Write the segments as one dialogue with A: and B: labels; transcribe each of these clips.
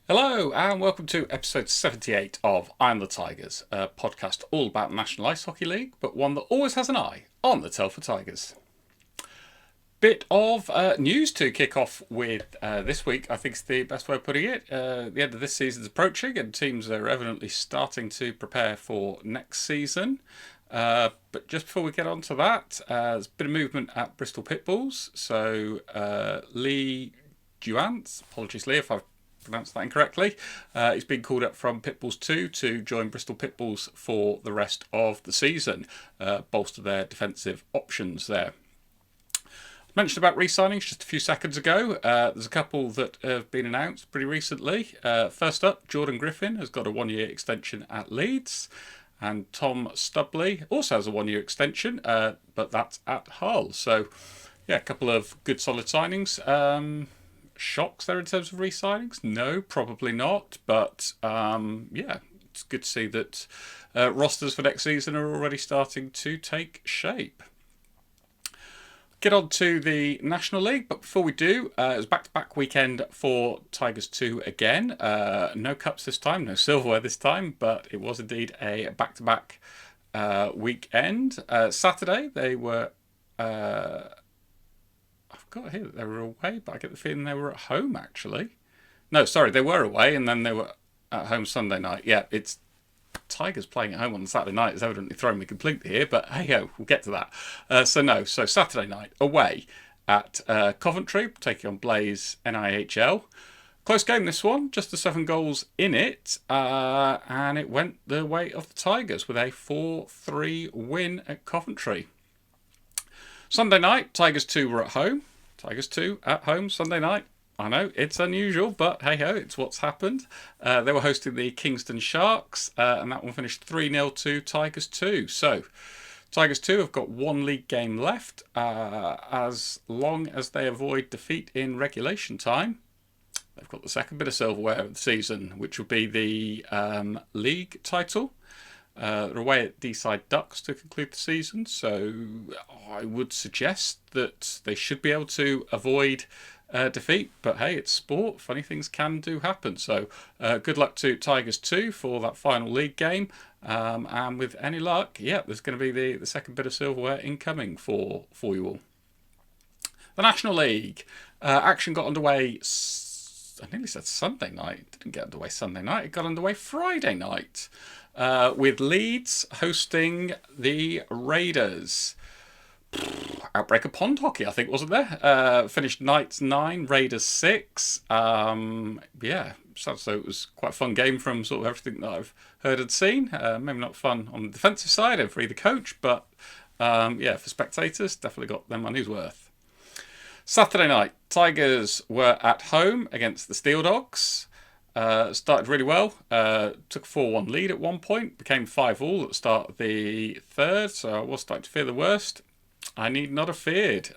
A: Hello and welcome to episode 78 of I'm the Tigers, a podcast all about the National Ice Hockey League, but one that always has an eye on the Telford Tigers. Bit of news to kick off with this week, I think is the best way of putting it. The end of this season is approaching and teams are evidently starting to prepare for next season. But just before we get on to that, there's been a movement at Bristol Pitbulls. So Lee Duance, apologies Lee if I've pronounced that incorrectly. He's been called up from Pitbulls 2 to join Bristol Pitbulls for the rest of the season, bolster their defensive options there. Mentioned about re-signings just a few seconds ago. There's a couple that have been announced pretty recently. First up, Jordan Griffin has got a one-year extension at Leeds. And Tom Stubley also has a one-year extension, but that's at Hull. So, yeah, a couple of good solid signings. Shocks there in terms of re-signings? No, probably not. But yeah, it's good to see that rosters for next season are already starting to take shape. Get on to the National League, but before we do, it was back-to-back weekend for Tigers 2 again. No cups this time, no silverware this time, but it was indeed a back-to-back weekend. Saturday, they were... I've got here that they were away, but I get the feeling they were at home, actually. No, sorry, they were away, and then they were at home Sunday night. Yeah, it's Tigers playing at home on Saturday night has evidently thrown me completely here, but hey-ho, we'll get to that. So Saturday night, away at Coventry, taking on Blaze NIHL. Close game, this one, just the 7 goals in it, and it went the way of the Tigers with a 4-3 win at Coventry. Sunday night, Tigers 2 were at home. Tigers 2 at home Sunday night. I know, it's unusual, but hey-ho, it's what's happened. They were hosting the Kingston Sharks, and that one finished 3-0 to Tigers 2. So, Tigers 2 have got one league game left. As long as they avoid defeat in regulation time, they've got the second bit of silverware of the season, which will be the league title. They're away at Deeside Ducks to conclude the season, so I would suggest that they should be able to avoid defeat. But hey, it's sport. Funny things can do happen. So good luck to Tigers 2 for that final league game. And with any luck, yeah, there's going to be the second bit of silverware incoming for you all. The National League action got underway. I nearly said Sunday night. It didn't get underway Sunday night. It got underway Friday night. With Leeds hosting the Raiders. Outbreak of pond hockey, I think, wasn't there? Finished Knights 9, Raiders 6. Yeah, sounds so it was quite a fun game from sort of everything that I've heard and seen. Maybe not fun on the defensive side and for either coach, but yeah, for spectators, definitely got their money's worth. Saturday night, Tigers were at home against the Steel Dogs. Started really well. Took a 4-1 lead at one point. Became 5-all at the start of the third, so I was starting to fear the worst. I need not have feared.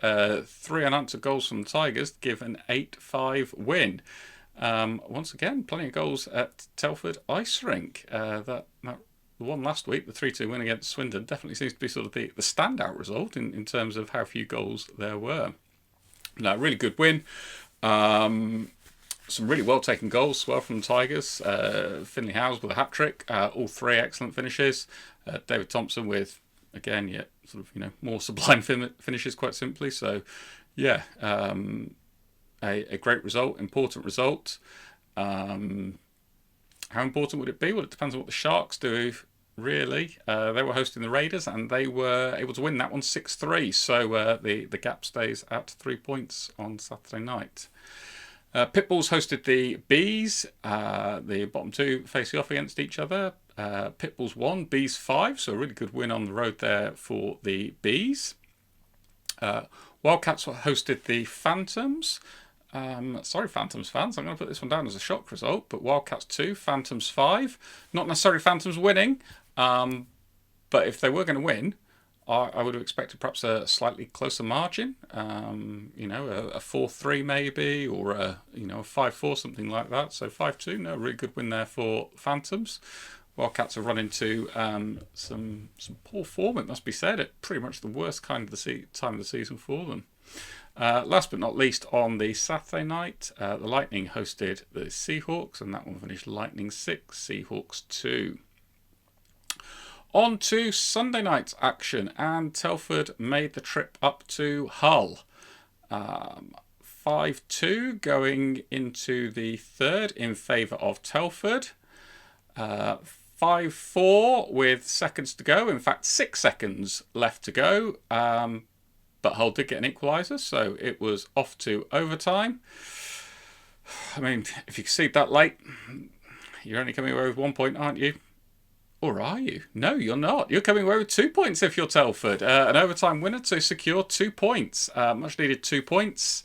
A: 3 unanswered goals from the Tigers to give an 8-5 win. Once again, plenty of goals at Telford Ice Rink. The one last week, the 3-2 win against Swindon, definitely seems to be sort of the standout result in terms of how few goals there were. No, really good win. Some really well-taken goals as well from the Tigers. Finley Howes with a hat-trick. All 3 excellent finishes. David Thompson with, again, yeah, sort of, more sublime finishes, quite simply. So, yeah, a great result, important result. How important would it be? Well, it depends on what the Sharks do, really. They were hosting the Raiders, and they were able to win that one 6-3. So the gap stays at 3 points on Saturday night. Pitbulls hosted the Bees. The bottom 2 facing off against each other. Pitbulls 1, Bees 5, so a really good win on the road there for the Bees. Wildcats hosted the Phantoms. Sorry, Phantoms fans, I'm going to put this one down as a shock result, but Wildcats 2, Phantoms 5. Not necessarily Phantoms winning, but if they were going to win, I would have expected perhaps a slightly closer margin, a 4-3 maybe, or a 5-4, something like that. So 5-2, no, really good win there for Phantoms. Wildcats have run into some poor form, it must be said, at pretty much the worst kind of time of the season for them. Last but not least, on the Saturday night, the Lightning hosted the Seahawks, and that one finished Lightning 6, Seahawks 2. On to Sunday night's action, and Telford made the trip up to Hull. 5-2 going into the third in favour of Telford. 5-4 with seconds to go. In fact, 6 seconds left to go. But Hull did get an equaliser, so it was off to overtime. I mean, if you concede that late, you're only coming away with 1 point, aren't you? Or are you? No, you're not. You're coming away with 2 points if you're Telford. An overtime winner to secure 2 points. Much needed 2 points.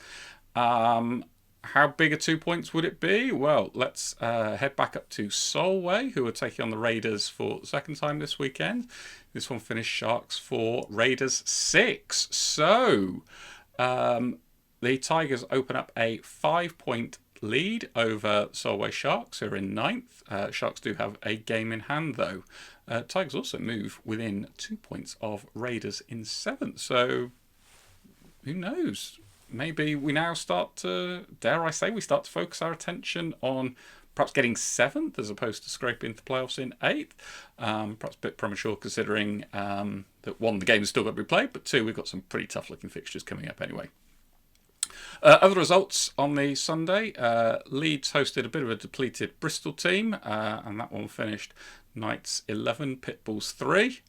A: How big a 2 points would it be? Well, let's head back up to Solway, who are taking on the Raiders for the second time this weekend. This one finished Sharks 4, Raiders 6. So, the Tigers open up a 5-point lead over Solway Sharks, who are in 9th. Sharks do have a game in hand, though. Tigers also move within 2 points of Raiders in 7th. So, who knows? Maybe we now start to, dare I say, we start to focus our attention on perhaps getting 7th as opposed to scraping into the playoffs in 8th. Perhaps a bit premature considering that 1, the game's still got to be played, but 2, we've got some pretty tough looking fixtures coming up anyway. Other results on the Sunday, Leeds hosted a bit of a depleted Bristol team, and that one finished Knights 11, Pitbulls 3.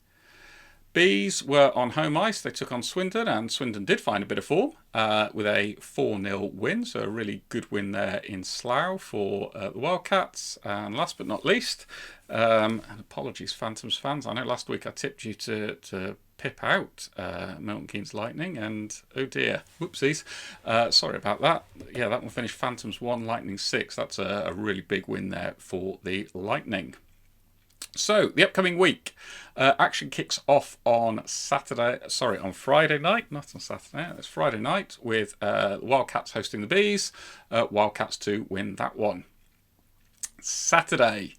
A: Bees were on home ice. They took on Swindon, and Swindon did find a bit of form with a 4-0 win. So a really good win there in Slough for the Wildcats. And last but not least, and apologies, Phantoms fans. I know last week I tipped you to pip out Milton Keynes Lightning, and oh dear, whoopsies. Sorry about that. Yeah, that one finished Phantoms 1, Lightning 6. That's a really big win there for the Lightning. So, the upcoming week, action kicks off on Friday night, not on Saturday, it's Friday night, with Wildcats hosting the Bees, Wildcats to win that one. Saturday,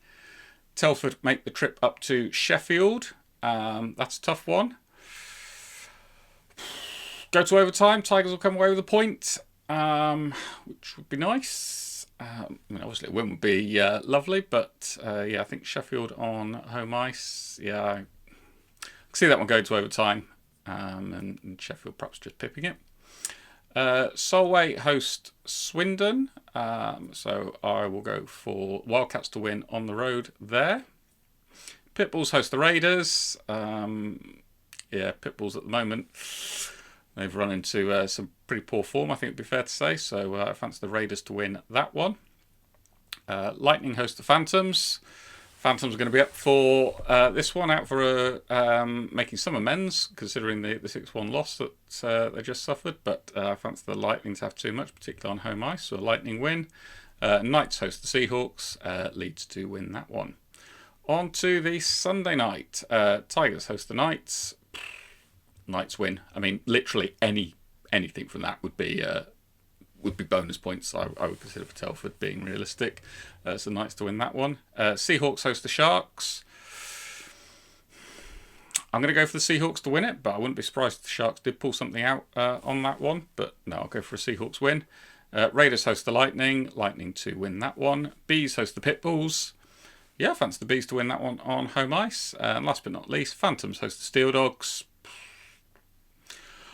A: Telford make the trip up to Sheffield, that's a tough one. Go to overtime, Tigers will come away with a point, which would be nice. I mean, obviously a win would be lovely, but yeah, I think Sheffield on home ice, yeah, I can see that one going to overtime, and Sheffield perhaps just pipping it. Solway host Swindon, so I will go for Wildcats to win on the road there. Pitbulls host the Raiders. Yeah, Pitbulls at the moment, they've run into some pretty poor form, I think it'd be fair to say. So I fancy the Raiders to win that one. Lightning host the Phantoms. Phantoms are going to be up for this one, out for making some amends, considering the 6-1 loss that they just suffered. But I fancy the Lightning to have too much, particularly on home ice. So a Lightning win. Knights host the Seahawks. Leeds to win that one. On to the Sunday night. Tigers host the Knights. Knights win. I mean, literally anything from that would be bonus points. I would consider for Telford, being realistic. So Knights to win that one. Seahawks host the Sharks. I'm going to go for the Seahawks to win it, but I wouldn't be surprised if the Sharks did pull something out on that one. But no, I'll go for a Seahawks win. Raiders host the Lightning. Lightning to win that one. Bees host the Pitbulls. Yeah, I fancy the Bees to win that one on home ice. And last but not least, Phantoms host the Steel Dogs.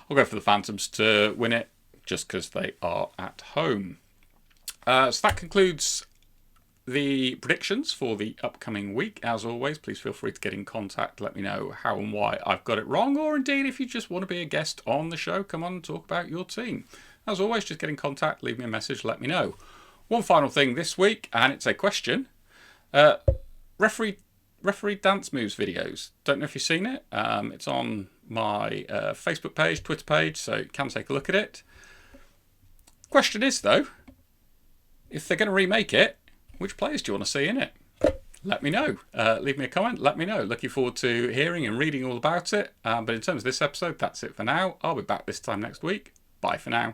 A: I'll go for the Phantoms to win it, just because they are at home. So that concludes the predictions for the upcoming week. As always, please feel free to get in contact. Let me know how and why I've got it wrong, or indeed if you just want to be a guest on the show, come on and talk about your team. As always, just get in contact, leave me a message, let me know. One final thing this week, and it's a question. Referee dance moves videos. Don't know if you've seen it. It's on my Facebook page, Twitter page, so you can take a look at it. Question is, though, if they're going to remake it, which players do you want to see in it? Let me know. Leave me a comment, let me know. Looking forward to hearing and reading all about it. But in terms of this episode, that's it for now. I'll be back this time next week. Bye for now.